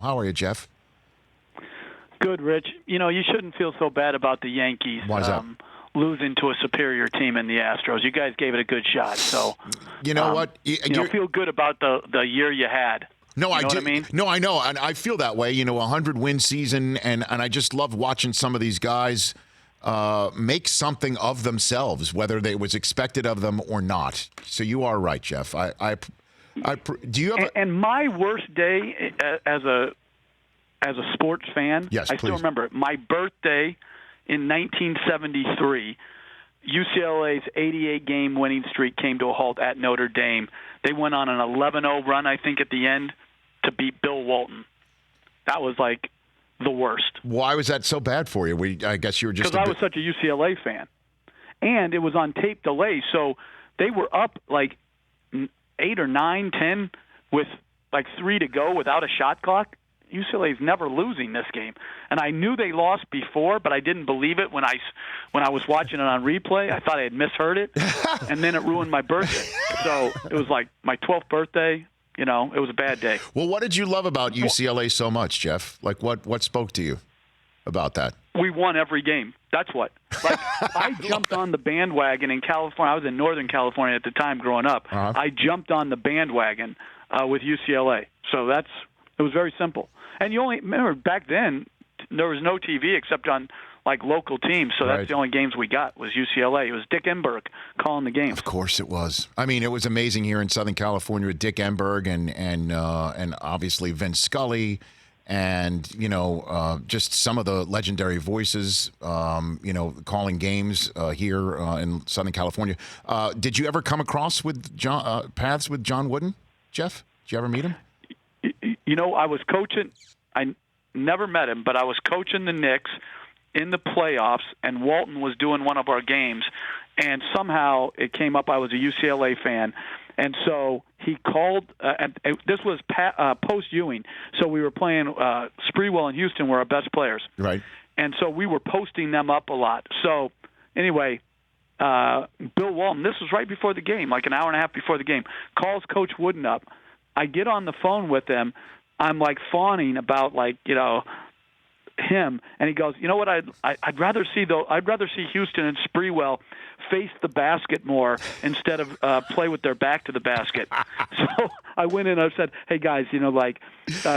How are you, Jeff? Good, Rich. You shouldn't feel so bad about the Yankees. Why is that? Losing to a superior team in the Astros. You guys gave it a good shot. So, you know what? Feel good about the year you had. No, I do. What I mean? No, I know, and I feel that way. 100-win season, and I just love watching some of these guys make something of themselves, whether it was expected of them or not. So you are right, Jeff. Do you have? And my worst day as a sports fan. Yes, I still remember it. My birthday in 1973. UCLA's 88-game winning streak came to a halt at Notre Dame. They went on an 11-0 run, I think, at the end to beat Bill Walton. That was like the worst. Why was that so bad for you? I guess you were just because I was such a UCLA fan, and it was on tape delay, so they were up like 8 or 9, 10 with like 3 to go without a shot clock. UCLA is never losing this game, and I knew they lost before, but I didn't believe it when I was watching it on replay. I thought I had misheard it, and then it ruined my birthday. So it was like my 12th birthday. It was a bad day. Well, what did you love about UCLA so much, Jeff? Like what spoke to you about that? We won every game. That's what. Like I jumped on the bandwagon in California. I was in Northern California at the time growing up. Uh-huh. I jumped on the bandwagon with UCLA. So it was very simple. And you only remember back then there was no TV except on like local teams, so that's the only games we got was UCLA. It was Dick Enberg calling the games. Of course it was. I mean, it was amazing here in Southern California with Dick Enberg and obviously Vince Scully and just some of the legendary voices calling games here in Southern California. Did you ever come across with paths with John Wooden, Jeff? Did you ever meet him? I was coaching. I never met him, but I was coaching the Knicks in the playoffs, and Walton was doing one of our games, and somehow it came up I was a UCLA fan, and so he called, and this was post-Ewing, so we were playing Sprewell and Houston were our best players. Right. And so we were posting them up a lot. So anyway, Bill Walton, this was right before the game, like an hour and a half before the game, calls Coach Wooden up. I get on the phone with him. I'm like fawning about him, and he goes, "You know what? I'd rather see Houston and Sprewell face the basket more instead of play with their back to the basket." So I went in and I said, "Hey guys,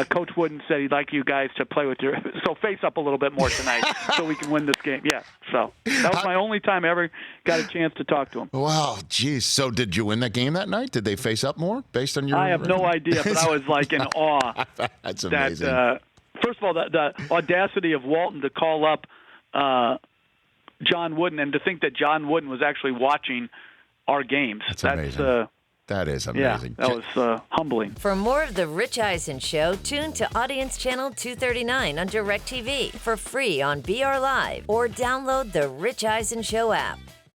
Coach Wooden said he'd like you guys to play with so face up a little bit more tonight so we can win this game." Yeah. So that was my only time I ever got a chance to talk to him. Wow, geez. So did you win that game that night? Did they face up more based on your? I have no idea, but I was like in awe. That's amazing. First of all, the audacity of Walton to call up John Wooden and to think that John Wooden was actually watching our games. That's amazing. That is amazing. Yeah, that was humbling. For more of The Rich Eisen Show, tune to Audience Channel 239 on DirecTV for free on BR Live or download the Rich Eisen Show app.